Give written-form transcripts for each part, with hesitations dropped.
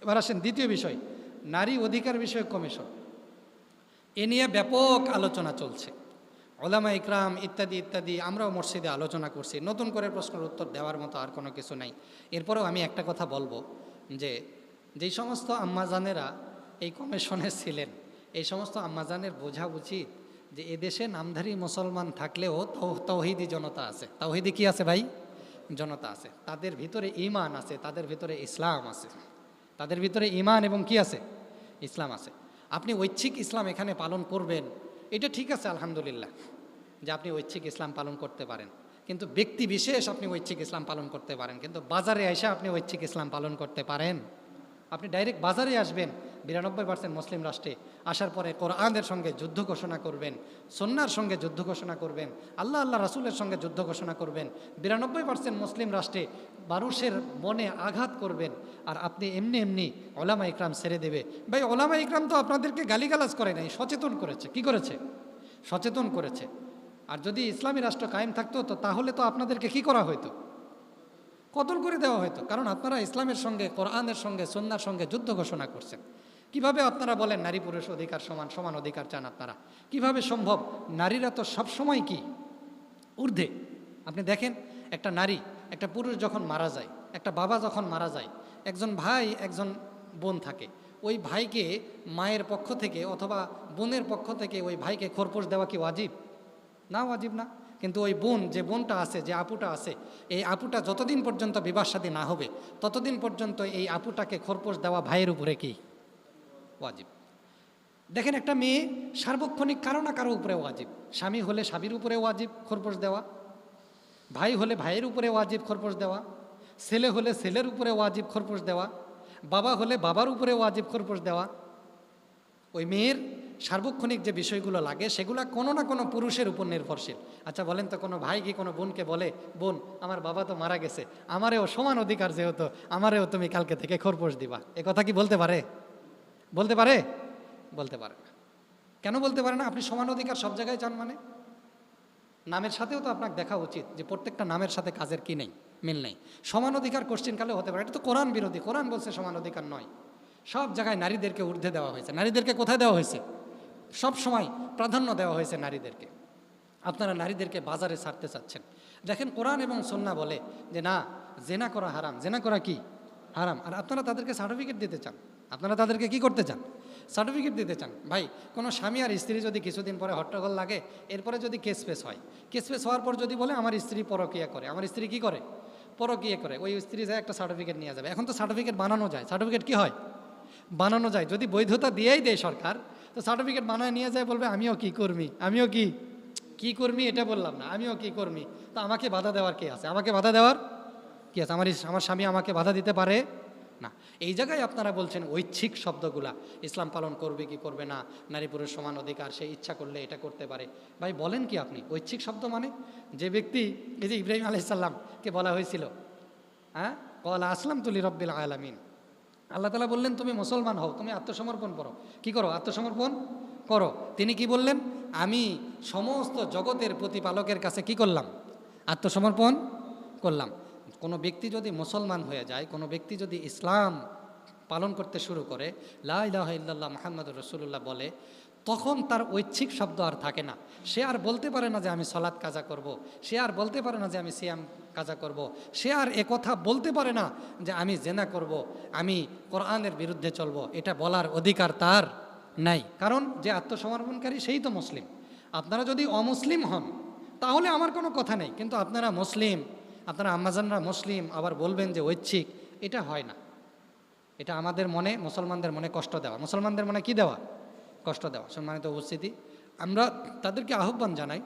এবার আসেন দ্বিতীয় বিষয়, নারী অধিকার বিষয়ক কমিশন। এ নিয়ে ব্যাপক আলোচনা চলছে, ওলামা ইকরাম ইত্যাদি ইত্যাদি। আমরাও মসজিদে আলোচনা করছি, নতুন করে প্রশ্নের উত্তর দেওয়ার মতো আর কোনো কিছু নাই। এরপরেও আমি একটা কথা বলবো, যে যেই সমস্ত আম্মাজানেরা এই কমিশনে ছিলেন, এই সমস্ত আম্মাজানের বোঝা উচিত যে এদেশে নামধারী মুসলমান থাকলেও তাওহীদি জনতা আছে। তাওহীদি কি আছে ভাই? জনতা আছে। তাদের ভিতরে ঈমান আছে, তাদের ভিতরে ইসলাম আছে, তাদের ভিতরে ঈমান এবং কি আছে? ইসলাম আছে। আপনি ঐচ্ছিক ইসলাম এখানে পালন করবেন, এটা ঠিক আছে, আলহামদুলিল্লাহ, যে আপনি ঐচ্ছিক ইসলাম পালন করতে পারেন, কিন্তু ব্যক্তি বিশেষ আপনি ঐচ্ছিক ইসলাম পালন করতে পারেন, কিন্তু বাজারে এসে আপনি ঐচ্ছিক ইসলাম পালন করতে পারেন? আপনি ডাইরেক্ট বাজারে আসবেন 92% মুসলিম রাষ্ট্রে, আসার পরে কোরআনের সঙ্গে যুদ্ধ ঘোষণা করবেন, সুন্নাহর সঙ্গে যুদ্ধ ঘোষণা করবেন, আল্লাহ রাসূলের সঙ্গে যুদ্ধ ঘোষণা করবেন, 92% মুসলিম রাষ্ট্রে মানুষের মনে আঘাত করবেন, আর আপনি এমনি এমনি ওলামা ইকরাম ছেড়ে দেবে। ভাই, ওলামা ইকরাম তো আপনাদেরকে গালিগালাজ করে নাই, সচেতন করেছে। কি করেছে? সচেতন করেছে। আর যদি ইসলামী রাষ্ট্র কায়েম থাকতো তো তাহলে তো আপনাদেরকে কি করা হতো? কতল করে দেওয়া হতো। কারণ আপনারা ইসলামের সঙ্গে, কোরআনের সঙ্গে, সুন্নাহর সঙ্গে যুদ্ধ ঘোষণা করছেন। কিভাবে আপনারা বলেন নারী পুরুষ অধিকার সমান, সমান অধিকার চান আপনারা? কিভাবে সম্ভব? নারীরা তো সবসময় কি ঊর্ধ্বে। আপনি দেখেন, একটা নারী, একটা পুরুষ যখন মারা যায়, একটা বাবা যখন মারা যায়, একজন ভাই, একজন বোন থাকে, ওই ভাইকে মায়ের পক্ষ থেকে অথবা বোনের পক্ষ থেকে ওই ভাইকে খোরপোশ দেওয়া কি ওয়াজিব? না, ওয়াজিব না। কিন্তু ওই বোন, যে বোনটা আছে, যে আপুটা আছে, এই আপুটা যতদিন পর্যন্ত বিবাহ শাদী না হবে ততদিন পর্যন্ত এই আপুটাকে খোরপোশ দেওয়া ভাইয়ের উপরে কি ওয়াজিব। দেখেন, একটা মেয়ে সার্বক্ষণিক কারো না কারো উপরে ওয়াজিব। স্বামী হলে স্বামীর উপরে ওয়াজিব খোরপোশ দেওয়া, ভাই হলে ভাইয়ের উপরে ওয়াজিব খোরপোশ দেওয়া, ছেলে হলে ছেলের উপরে ওয়াজিব খোরপোশ দেওয়া, বাবা হলে বাবার উপরে ওয়াজিব খোরপোশ দেওয়া। ওই মেয়ের সার্বক্ষণিক যে বিষয়গুলো লাগে সেগুলো কোনো না কোনো পুরুষের উপর নির্ভরশীল। আচ্ছা বলেন তো, কোনো ভাই কি কোনো বোনকে বলে, বোন আমার বাবা তো মারা গেছে, আমারেও সমান অধিকার যেহেতু, আমারেও তুমি কালকে থেকে খোরপোশ দিবা? এ কথা কি বলতে পারে? বলতে পারে? বলতে পারে না। কেন বলতে পারে না? আপনি সমান অধিকার সব জায়গায় চান মানে? নামের সাথেও তো আপনাকে দেখা উচিত যে প্রত্যেকটা নামের সাথে কাজের কি নেই, মিল নেই। সমান অধিকার কোশ্চিনকালে হতে পারে, এটা তো কোরআন বিরোধী। কোরআন বলছে সমান অধিকার নয়। সব জায়গায় নারীদেরকে ঊর্ধ্বে দেওয়া হয়েছে। নারীদেরকে কোথায় দেওয়া হয়েছে? সব সময় প্রাধান্য দেওয়া হয়েছে নারীদেরকে। আপনারা নারীদেরকে বাজারে ছাড়তে চাচ্ছেন। দেখেন, কোরআন এবং সুন্নাহ বলে যে না, জেনা করা হারাম, জেনা করা কি হারাম, আর আপনারা তাদেরকে সার্টিফিকেট দিতে চান। আপনারা তাদেরকে কি করতে চান? সার্টিফিকেট দিতে চান। ভাই, কোনো স্বামী আর স্ত্রী যদি কিছুদিন পরে হট্টগোল লাগে, এরপরে যদি কেস পেশ হয়, কেস পেশ হওয়ার পর যদি বলে আমার স্ত্রী পরকীয়া করে, আমার স্ত্রী কি করে? পরকীয়া করে, ওই স্ত্রী যায় একটা সার্টিফিকেট নিয়ে যাবে। এখন তো সার্টিফিকেট বানানো যায়। সার্টিফিকেট কি হয়? বানানো যায়। যদি বৈধতা দিয়েই দেয় সরকার, তো সার্টিফিকেট বানায় নিয়ে যায়, বলবে আমিও কি কর্মী, আমিও কি কর্মী, এটা বললাম না, আমিও কি কর্মী। তো আমাকে বাধা দেওয়ার কে আছে? আমাকে বাধা দেওয়ার কি আছে? আমার স্বামী আমাকে বাধা দিতে পারে না। এই জায়গায় আপনারা বলছেন ঐচ্ছিক শব্দগুলা, ইসলাম পালন করবে কি করবে না, নারী পুরুষ সমান অধিকার, সে ইচ্ছা করলে এটা করতে পারে। ভাই বলেন কি আপনি? ঐচ্ছিক শব্দ মানে যে ব্যক্তি, এই যে ইব্রাহিম আলাইহিস সালামকে বলা হয়েছিল, হ্যাঁ, ক্বালা আসলামতু লিরাব্বিল আলামিন, আল্লাহ তাআলা বললেন তুমি মুসলমান হও, তুমি আত্মসমর্পণ করো। কি করো? আত্মসমর্পণ করো। তিনি কি বললেন? আমি সমস্ত জগতের প্রতিপালকের কাছে কি করলাম? আত্মসমর্পণ করলাম। কোনো ব্যক্তি যদি মুসলমান হয়ে যায়, কোনো ব্যক্তি যদি ইসলাম পালন করতে শুরু করে, লা ইলাহা ইল্লাল্লাহ মুহাম্মাদুর রাসূলুল্লাহ বলে, তখন তার ঐচ্ছিক শব্দ আর থাকে না। সে আর বলতে পারে না যে আমি সালাত কাজা করব, সে আর বলতে পারে না যে আমি সিয়াম কাজা করব, সে আর একথা বলতে পারে না যে আমি জেনা করব, আমি কোরআনের বিরুদ্ধে চলব। এটা বলার অধিকার তার নাই। কারণ যে আত্মসমর্পণকারী সেই তো মুসলিম। আপনারা যদি অমুসলিম হন তাহলে আমার কোনো কথা নেই, কিন্তু আপনারা মুসলিম, আপনারা আম্মাজানরা মুসলিম, আবার বলবেন যে ঐচ্ছিক, এটা হয় না। এটা আমাদের মনে, মুসলমানদের মনে কষ্ট দেওয়া। মুসলমানদের মনে কি দেওয়া? কষ্ট দেওয়া। সম্মানিত উপস্থিতি, আমরা তাদেরকে আহ্বান জানাই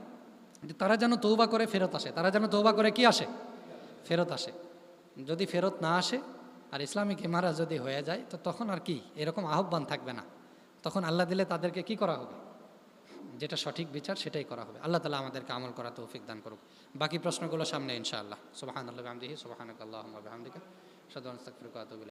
যে তারা যেন তৌবা করে ফেরত আসে। তারা যেন তৌবা করে কি আসে? ফেরত আসে। যদি ফেরত না আসে আর ইসলামিক ইমারত যদি হয়ে যায়, তো তখন আর কি এরকম আহ্বান থাকবে না। তখন আল্লাহ দিলে তাদেরকে কি করা হবে? যেটা সঠিক বিচার সেটাই করা হবে। আল্লাহ তাআলা আমাদেরকে আমল করা তৌফিক দান করুক। বাকি প্রশ্নগুলো সামনে ইনশাআল্লাহ। সুবহানাল্লাহি ওয়া বিহামদিহি, সুবহানাকাল্লাহুম্মা ওয়া বিহামদিকা, আশহাদু আন লা ইলাহা ইল্লা আনতা, আস্তাগফিরুকা ওয়া আতুবু ইলাইক।